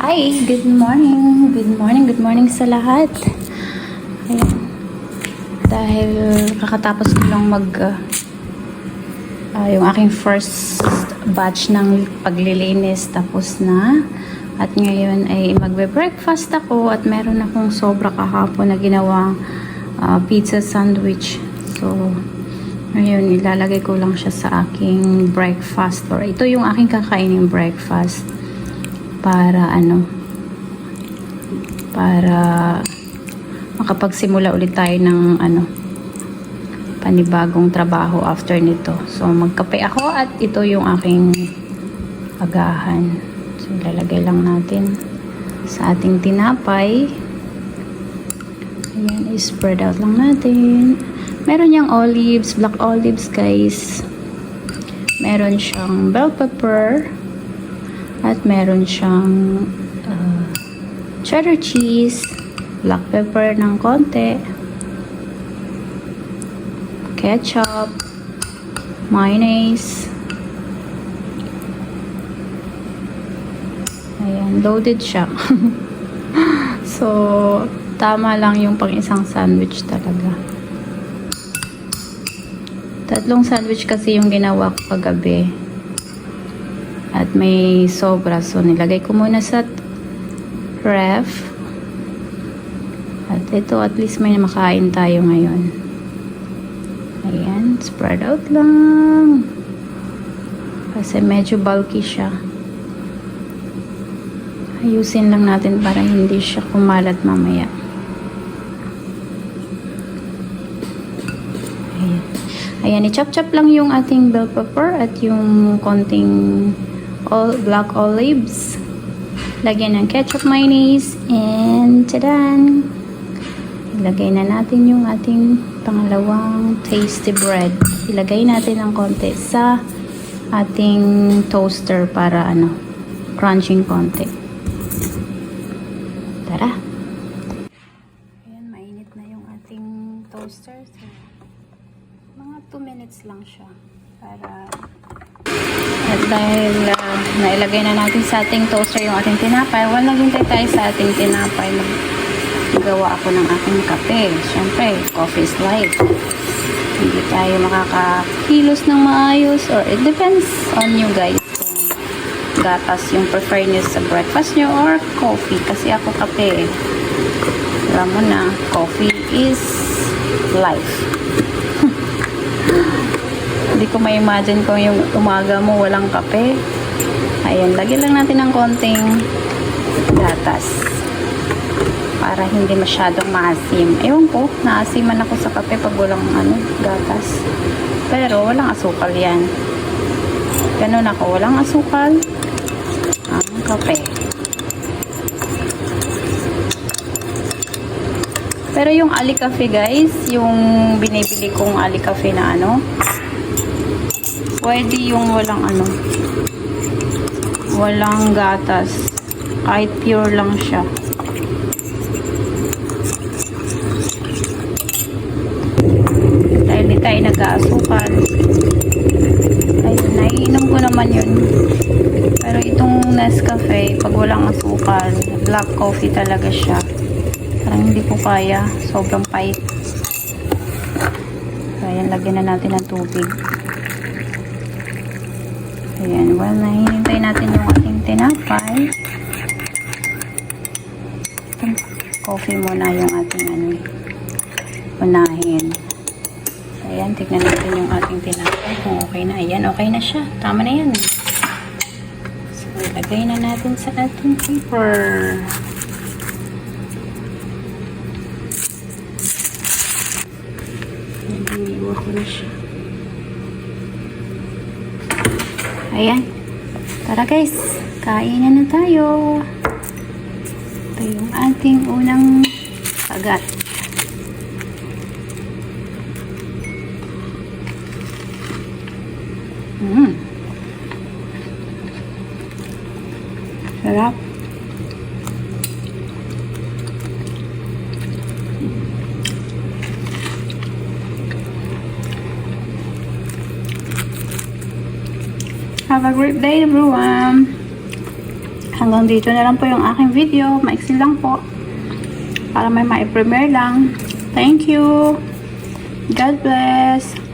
Hi! Good morning! Good morning! Good morning sa lahat! Ayan. Dahil kakatapos ko lang yung aking first batch ng paglilinis tapos na. At ngayon ay magbe-breakfast ako at meron akong sobra kahapon na ginawang pizza sandwich. So, ngayon ilalagay ko lang siya sa aking breakfast. Or ito yung aking kakainin breakfast. Para makapagsimula ulit tayo ng panibagong trabaho after nito. So magkape ako at ito yung aking agahan. So ilalagay lang natin sa ating tinapay. Ayan, i-spread out lang natin. Meron yung olives, black olives guys. Meron siyang bell pepper. At meron siyang cheddar cheese, black pepper ng konti, ketchup, mayonnaise. Ayan, loaded siya. So, tama lang yung pang isang sandwich talaga. Tatlong sandwich kasi yung ginawa ko kagabi. At may sobra. So, nilagay ko muna sa ref. At ito, at least may makain tayo ngayon. Ayan. Spread out lang. Kasi medyo bulky siya. Ayusin lang natin para hindi siya kumalat mamaya. Ayan. Ayan. I-chop-chop lang yung ating bell pepper at yung konting black olives. Lagyan ng ketchup, mayonnaise, and tadan! Ilagay na natin yung ating pangalawang tasty bread. Ilagay natin ng konti sa ating toaster para crunching konti. Tara! Ayan, mainit na yung ating toaster. So, mga 2 minutes lang siya para. At dahil nailagay na natin sa ating toaster yung ating tinapay, naghintay tayo sa ating tinapay. Magawa ako ng aking kape. Siyempre, coffee is life. Hindi tayo makakakilos ng maayos, or it depends on you guys kung gatas yung prefer nyo sa breakfast nyo or coffee. Kasi ako kape. Alam mo na, coffee is life. Hindi ko ma-imagine kung yung umaga mo walang kape. Ayan, lagyan lang natin ng konting gatas para hindi masyadong maasim. Ewan ko, naasiman ako sa kape pag walang gatas. Pero walang asukal yan. Ganun ako, walang asukal ang kape. Pero yung Alicafe guys, yung binibili kong Alicafe na pwede yung walang gatas. Kahit pure lang siya. Dahil di tayo nag-aasukal. Ayun, naiinom ko naman yun. Pero itong Nescafe, pag walang asukal, black coffee talaga siya. Parang hindi ko kaya. Sobrang pait. Ayan, lagyan na natin ng tubig. Ayan, nahihintay natin yung ating tinapay. Coffee muna yung ating unahin. Ayan, tignan natin yung ating tinapay kung okay na. Ayan, okay na siya. Tama na yan. So, ilagay na natin sa ating paper. Naginiwa ko na siya. Ayan. Tara guys, kainan na tayo. Ito yung ating unang kagat. Sarap. Have a great day, everyone. hanggang dito na lang po yung aking video. Maiksi lang po. Para may ma-premiere lang. Thank you. God bless.